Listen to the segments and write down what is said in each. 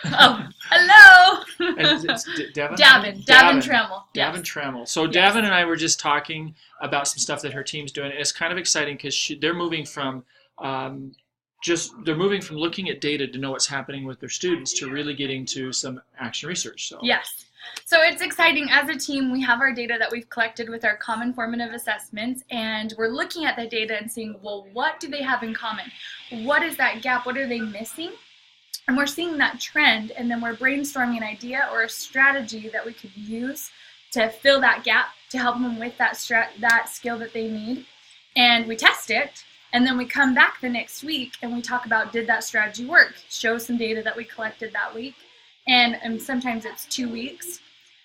Oh, hello. And it's Devin? Davin Trammell. Davin Yes. Trammell. So Yes. Davin and I were just talking about some stuff that her team's doing. It's kind of exciting because they're moving from um, they're moving from looking at data to know what's happening with their students to really getting to some action research. So Yes. So it's exciting. As a team, we have our data that we've collected with our common formative assessments, and we're looking at that data and seeing, well, what do they have in common? What is that gap? What are they missing? And we're seeing that trend, and then we're brainstorming an idea or a strategy that we could use to fill that gap, to help them with that skill that they need. And we test it, and then we come back the next week and we talk about, did that strategy work? Show some data that we collected that week. And sometimes it's 2 weeks.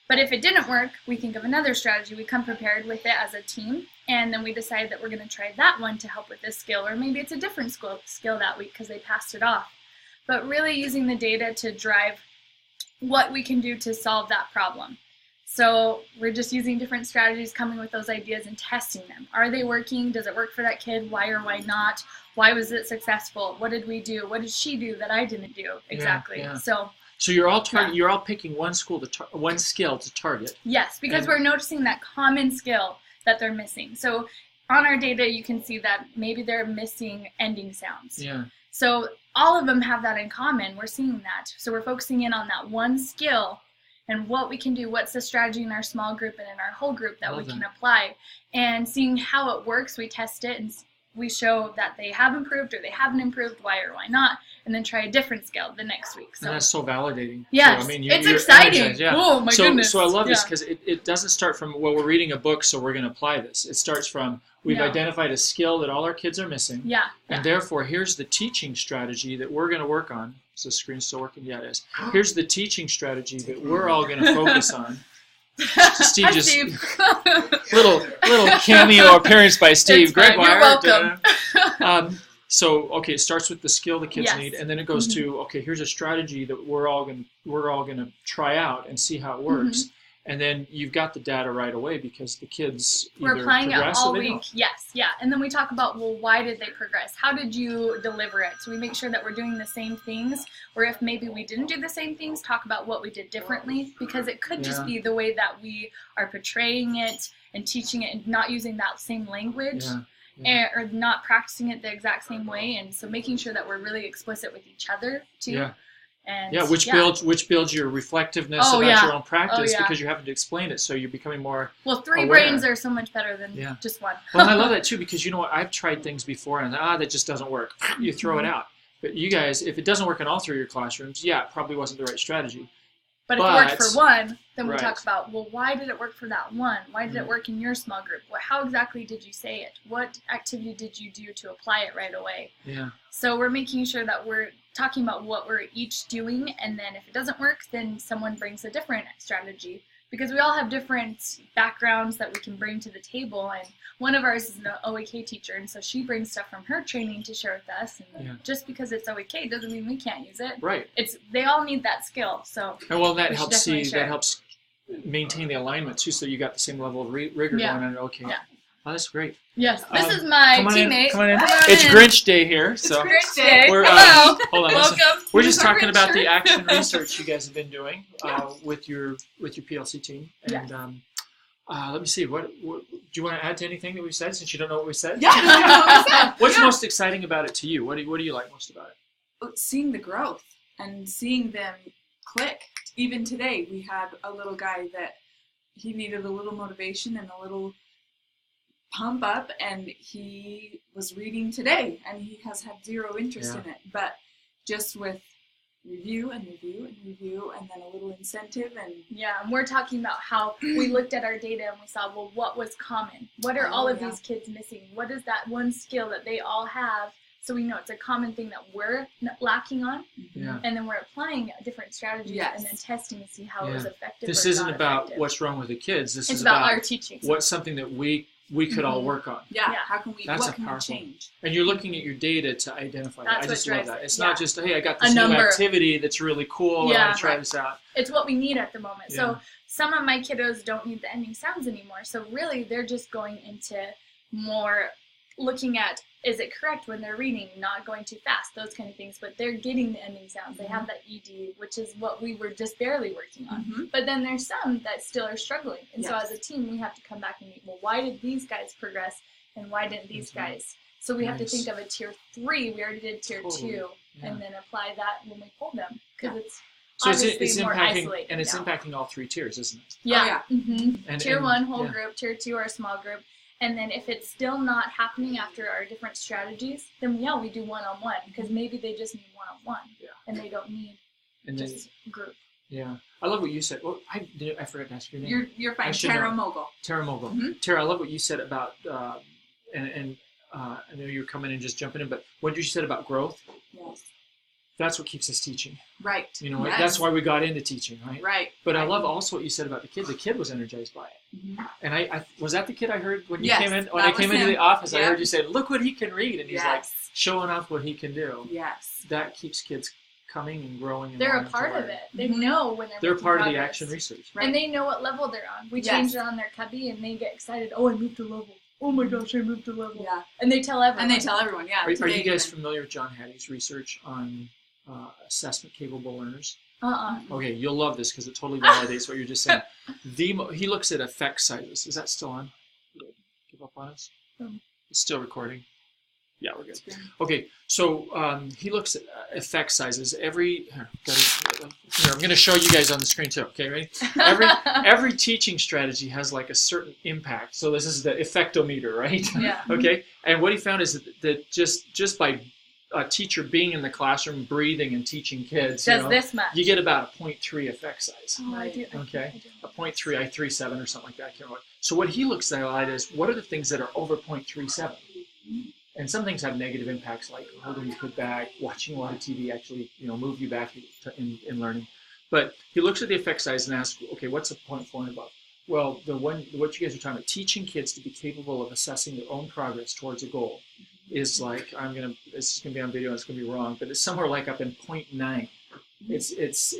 But if it didn't work, we think of another strategy. We come prepared with it as a team, and then we decide that we're going to try that one to help with this skill, or maybe it's a different skill that week because they passed it off. But really using the data to drive what we can do to solve that problem. So we're just using different strategies, coming with those ideas and testing them. Are they working? Does it work for that kid? Why or why not? Why was it successful? What did we do? What did she do that I didn't do? Exactly. Yeah. So you're all picking one skill to target. Yes, because we're noticing that common skill that they're missing. So on our data, you can see that maybe they're missing ending sounds. Yeah. So all of them have that in common. We're seeing that. So we're focusing in on that one skill and what we can do. What's the strategy in our small group and in our whole group that we can apply, and seeing how it works. We test it and we show that they have improved or they haven't improved, why or why not, and then try a different skill the next week. So and that's so validating. Yes, so, I mean, it's exciting. Energized, yeah. Oh my goodness. So I love this because it doesn't start from, well, we're reading a book, so we're going to apply this. It starts from, we've identified a skill that all our kids are missing. Yeah. And therefore, here's the teaching strategy that we're going to work on. Is the screen still working? Yeah, it is. Here's the teaching strategy that we're all going to focus on. Steve just little cameo appearance by Steve. Greg Wire. You're welcome. So it starts with the skill the kids need, and then it goes to here's a strategy that we're all gonna try out and see how it works. And then you've got the data right away because the kids we're applying it all week. Don't. Yes, yeah. And then we talk about, well, why did they progress? How did you deliver it? So we make sure that we're doing the same things, or if maybe we didn't do the same things, talk about what we did differently, because it could just be the way that we are portraying it and teaching it and not using that same language. Or not practicing it the exact same way, and so making sure that we're really explicit with each other too. Yeah. And which builds your reflectiveness about your own practice because you're having to explain it, so you're becoming more. Well, three aware. brains are so much better than just one. Well, and I love that too because you know what, I've tried things before and that just doesn't work. You throw it out. But you guys, if it doesn't work in all three of your classrooms, it probably wasn't the right strategy. But if it worked for one, then we talk about, well, why did it work for that one? Why did it work in your small group? How exactly did you say it? What activity did you do to apply it right away? Yeah. So we're making sure that we're talking about what we're each doing, and then if it doesn't work, then someone brings a different strategy. Because we all have different backgrounds that we can bring to the table, and one of ours is an OAK teacher, and so she brings stuff from her training to share with us. And just because it's OAK doesn't mean we can't use it. Right. They all need that skill. So that helps maintain the alignment too. So you got the same level of rigor going on at OAK. Yeah. Oh, that's great. Yes, this is my teammate. Come on in. It's Grinch Day here. So Grinch Day. Hello. Hold on. Welcome. We're just talking about the action research you guys have been doing with your PLC team. And let me see. What do you want to add to anything that we said, since you don't know what we said? Yeah. What's most exciting about it to you? What do you like most about it? Seeing the growth and seeing them click. Even today, we had a little guy that he needed a little motivation and a little pump up, and he was reading today, and he has had zero interest in it. But just with review and then a little incentive and and we're talking about how we looked at our data and we saw, well, what was common? What are all of these kids missing? What is that one skill that they all have? So we know it's a common thing that we're lacking on, and then we're applying a different strategy and then testing to see how it was effective. This isn't about what's wrong with the kids. This is about our teaching. What's something that we could all work on. How can we? What can we change? And you're looking at your data to identify that. I just love that. It's not just, hey, I got this new activity that's really cool. I want to try this out. It's what we need at the moment. So some of my kiddos don't need the ending sounds anymore. So really, they're just going into more looking at, is it correct when they're reading, not going too fast, those kind of things, but they're getting the ending sounds. They have that ED, which is what we were just barely working on. But then there's some that still are struggling. And so as a team, we have to come back and meet, well, why did these guys progress and why didn't these guys? So we have to think of a tier 3. We already did tier 2 and then apply that when we pull them, because it's so obviously it's more impacting, isolated and it's now. impacting all 3 tiers, isn't it? Yeah. And, Tier 1, whole yeah. group. Tier 2, our small group. And then if it's still not happening after our different strategies, then we do one-on-one, because maybe they just need one-on-one, and they don't need just group. Yeah, I love what you said. Well, I forgot to ask your name. You're fine. Tara Mogul. Tara Mogul. Tara, I love what you said about, and I know you're coming in just jumping in, but what you said about growth. Yes. That's what keeps us teaching. Right. You know, that's why we got into teaching, right? Right. But I love also what you said about the kid. The kid was energized by it. And I was that the kid I heard when you came in? When I came into the office, I heard you say, "Look what he can read," and he's like showing off what he can do. Yes. That keeps kids coming and growing. And they're a part of it. They know when they're making part progress. of the action research, and they know what level they're on. We change it on their cubby, and they get excited. Oh, I moved a level. Oh my gosh, I moved a level. Yeah. And they tell everyone. Yeah. Are you guys familiar with John Hattie's research on assessment capable learners? Okay, you'll love this because it totally validates what you're just saying. He looks at effect sizes. Is that still on? Give up on us? It's still recording. Yeah, we're good. Okay, so he looks at effect sizes. Here, I'm going to show you guys on the screen too. Okay, ready? Every teaching strategy has like a certain impact. So this is the effectometer, right? Yeah. Okay, and what he found is that just by a teacher being in the classroom, breathing and teaching kids, this much. You get about a 0.3 effect size. Oh, I do. Okay, a 0.3, 3.7 or something like that. I can't remember. So what he looks at is what are the things that are over 0.37? And some things have negative impacts, like holding your kid back, watching a lot of TV actually, move you back in learning. But he looks at the effect size and asks, okay, what's a 0.4 and above? Well, what you guys are talking about, teaching kids to be capable of assessing their own progress towards a goal, is like this is gonna be on video and it's gonna be wrong, but it's somewhere like up in 0.9. It's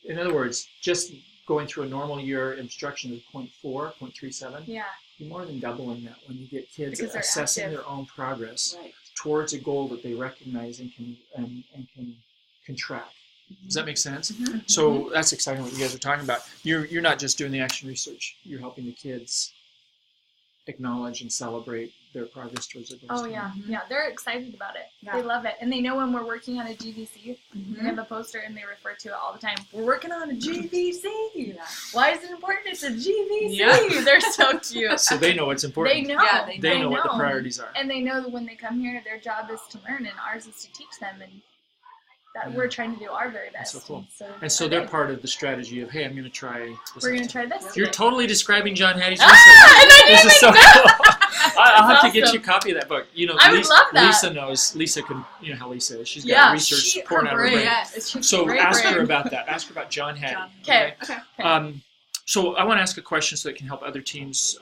in other words, just going through a normal year instruction is 0.4, 0.37. Yeah. You're more than doubling that when you get kids Because assessing active. their own progress towards a goal that they recognize and can track. Does that make sense? So that's exciting what you guys are talking about. You're not just doing the action research. You're helping the kids acknowledge and celebrate their progress towards their goals. Oh yeah, yeah, they're excited about it. They love it, and they know when we're working on a GVC. We have a poster, and they refer to it all the time. We're working on a GVC. Why is it important? It's a GVC. They're so cute. So they know what's important. They know. Yeah, they know what the priorities are. And they know that when they come here, their job is to learn, and ours is to teach them, and that we're trying to do our very best. That's so cool. And so they're part of the strategy of, hey, I'm going to try this. We're going to try this. You're totally describing John Hattie's research. This is so cool. I'll have to get you a copy of that book. I would love that. Lisa knows. Lisa can, how Lisa is. She's got research pouring out of her brain. So ask her about that. Ask her about John Hattie. Okay. So I want to ask a question so that can help other teams.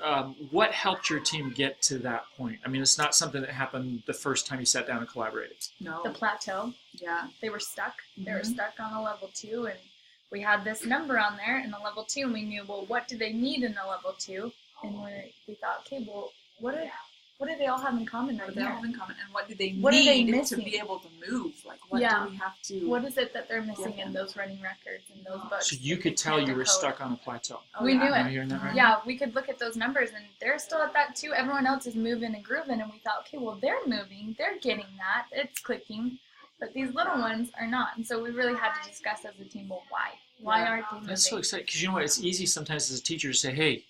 What helped your team get to that point? I mean, it's not something that happened the first time you sat down and collaborated. No. The plateau. Yeah. They were stuck. They were stuck on a level 2, and we had this number on there in a level 2, and we knew, well, what do they need in a level 2? And we thought, okay, well, what do they all have in common right They here? all have in common, and what do they What are they need to missing? be able to move? Like, what do we have to? What is it that they're missing in those running records and those books? So you could tell you were stuck on a plateau. We knew Am I it. hearing that right? Yeah, we could look at those numbers, and they're still at that too. Everyone else is moving and grooving, and we thought, okay, well, they're moving, they're getting that, it's clicking, but these little ones are not. And so we really had to discuss as a team, well, why? Why aren't they moving? That's so exciting, because you know what? It's easy sometimes as a teacher to say, hey,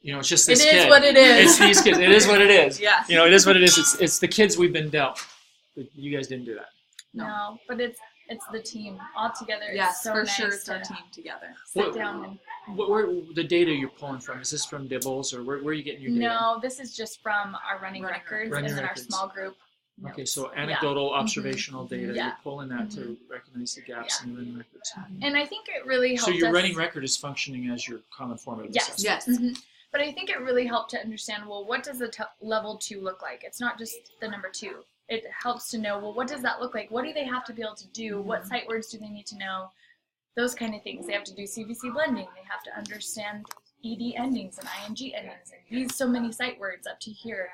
it's just this kid. It is what it is. It's these kids. It is what it is. Yeah. It is what it is. It's the kids we've been dealt. But you guys didn't do that. No, but it's the team all together. Yes, it's so for nice sure, it's to our team together. Sit down and. Where the data you're pulling from? Is this from Dibbles or where are you getting your data? No, this is just from our running records Running and then records. our small group. Okay, so anecdotal, observational data. Yeah. You're pulling that to recognize the gaps in the running records. And I think it really helped So your us. running record is functioning as your common formative assessment. Yes. But I think it really helped to understand, well, what does a level 2 look like? It's not just the number 2. It helps to know, well, what does that look like? What do they have to be able to do? What sight words do they need to know? Those kind of things. They have to do CVC blending. They have to understand ED endings and ING endings and these so many sight words up to here.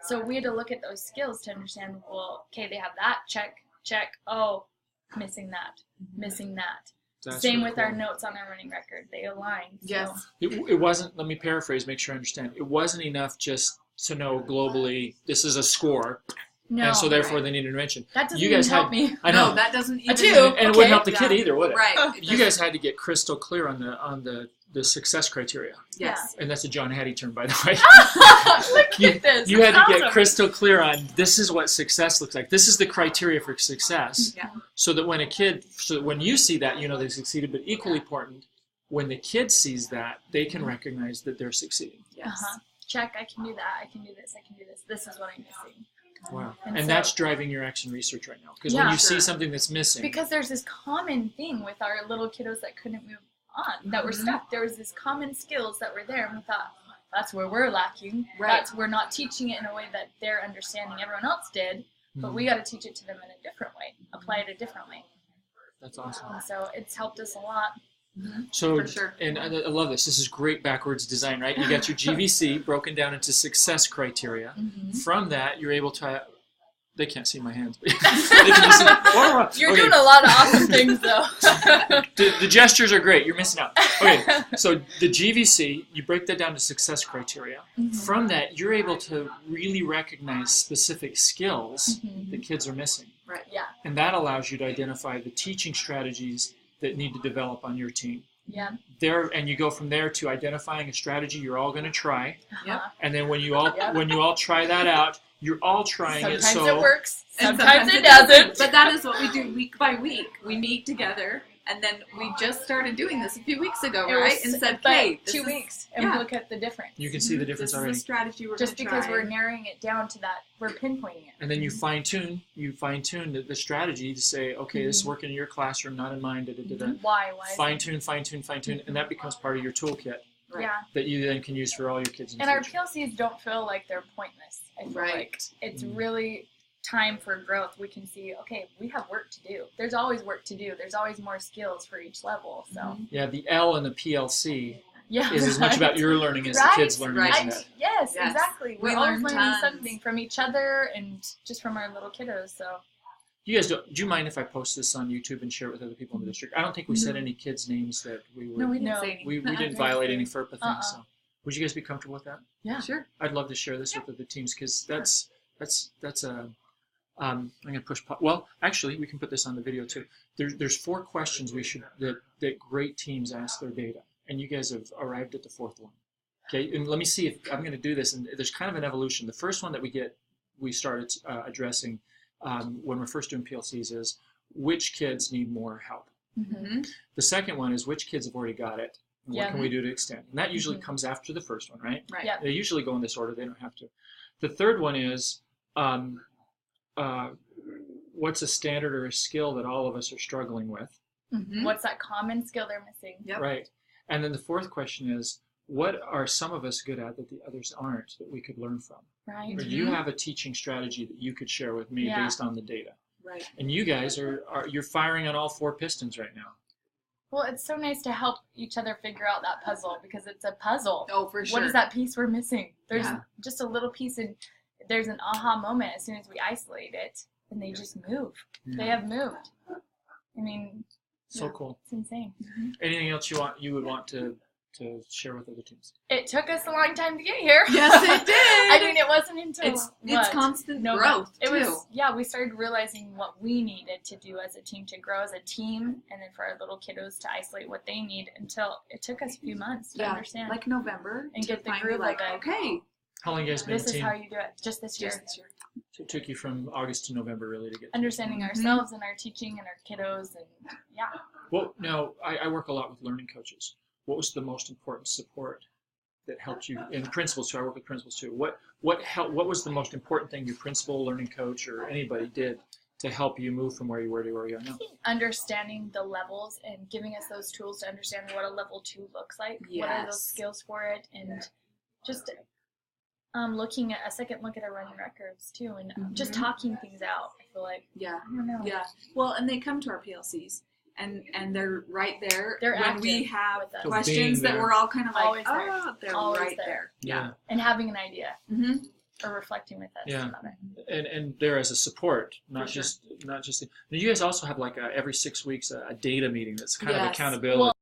So we had to look at those skills to understand, well, okay, they have that, check, oh, missing that. That's Same really with our cool. notes on our running record. They align. So. Yes. It wasn't, let me paraphrase, make sure I understand. It wasn't enough just to know globally this is a score, No. and so therefore right. they need an intervention. That doesn't You guys even help had- me. I know. No, that doesn't even. do. And it Okay. wouldn't help the kid Yeah. either, would it? Right. You guys had to get crystal clear on the success criteria. Yes. And that's a John Hattie term, by the way. Look You- at this. You had That's to get awesome. crystal clear on this is what success looks like. This is the criteria for success. Yeah. So that when you see that, you know they succeeded. But equally important, when the kid sees that, they can recognize that they're succeeding. Yes. Uh-huh. Check, I can do that. I can do this. I can do this. This is what I'm missing. Wow. And And so- that's driving your action research right now. Because Yeah, when you see sure. something that's missing, Because there's this common thing with our little kiddos that couldn't move on, that were Mhm. stuck. There was this common skills that were there, and we thought, that's where we're lacking. Right. We're not teaching it in a way that they're understanding everyone else did, but Mhm. we got to teach it to them in a different way, apply it a different way. That's awesome. And so it's helped us a lot. So, For sure. and I love this. This is great backwards design, right? You got your GVC broken down into success criteria. From that, you're able to. They can't see my hands, but they can just see. You're Okay. doing a lot of awesome things, though. The gestures are great. You're missing out. Okay, so the GVC, you break that down to success criteria. From that, you're able to really recognize specific skills that kids are missing. Right. Yeah, And that allows you to identify the teaching strategies that need to develop on your team. yeah. And you go from there to identifying a strategy you're all going to try. Yep. And then when you all try that out, you're all trying Sometimes it. So it works, And sometimes it doesn't. But that is what we do week by week. We meet together, and then we just started doing this a few weeks ago, It right? was And said, about "Hey, this 2 is- weeks, and yeah. look at the difference. you can see the difference this already. is the strategy we're Just gonna because try." we're narrowing it down to that, we're pinpointing it. And then you fine tune the strategy to say, okay, this is working in your classroom, not in mine. Da, da, da, da. Why? Fine tune, and that becomes part of your toolkit Right. Yeah. that you then can use for all your kids in the And our future. PLCs don't feel like they're pointless. I feel Right. like it's Mm. really time for growth. We can see, okay, we have work to do. There's always work to do. There's always more skills for each level. So Mhm. Yeah, the L in the PLC yeah, is as much about your learning as the Right, kids' learning, right. isn't it? Yes, Yes. exactly. We We're always learn learning tons. something from each other and just from our little kiddos. So You guys, do you mind if I post this on YouTube and share it with other people in the district? I don't think we said any kids' names that we would. No, we didn't No. say anything. we didn't violate any FERPA things. Uh-uh. So, would you guys be comfortable with that? yeah, Sure. I'd love to share this with other teams because that's a. I'm going to push. Well, actually, we can put this on the video too. There's 4 questions that great teams ask their data, and you guys have arrived at the 4th one. Okay, and let me see if I'm going to do this. And there's kind of an evolution. The first one that we started addressing when we're first doing PLCs is which kids need more help. Mm-hmm. The second one is which kids have already got it. And what Yeah. can we do to extend? And that usually comes after the first one, right? Right. Yeah. They usually go in this order. They don't have to. The third one is what's a standard or a skill that all of us are struggling with, Mm-hmm. what's that common skill they're missing? Yep. right? And then the fourth question is what are some of us good at that the others aren't that we could learn from? Right. Or do you have a teaching strategy that you could share with me Yeah. based on the data? Right. And you guys you're firing on all 4 pistons right now. Well, it's so nice to help each other figure out that puzzle because it's a puzzle. Oh, for sure. What is that piece we're missing? There's Yeah. just a little piece, and there's an aha moment as soon as we isolate it, and they just move. They have moved. I mean, So Yeah. cool. it's insane. Anything else you would want to share with other teams? It took us a long time to get here. Yes, it did. I mean, it wasn't until It's constant No, growth It too. was, yeah, we started realizing what we needed to do as a team to grow as a team, and then for our little kiddos to isolate what they need until it took us a few months to understand. like November, And to get the finally groove of like, it. okay, How long you guys been This a is team? how you do it, just this year. just this year. So it took you from August to November really to get to Understanding Mhm. ourselves and our teaching and our kiddos, and yeah. Well, now I work a lot with learning coaches. What was the most important support that helped you? And principals too. I work with principals too. What was the most important thing your principal, learning coach, or anybody did to help you move from where you were to where you are now? Understanding the levels and giving us those tools to understand what a level 2 looks like. What are those Yes. skills for it, and just looking at a second look at our running records too, and just Mhm. talking things out. I feel like Yeah, I don't know. yeah. Well, and they come to our PLCs, and they're right there. They're when we active have with us. So questions being that there. we're all kind of like, Always there. oh, they're Always right there. there. Yeah. And having an idea. Mm-hmm. or reflecting with us Yeah. about it. And there as a support, not For sure. just. You guys also have like every 6 weeks a data meeting that's kind of Yes. accountability. Well,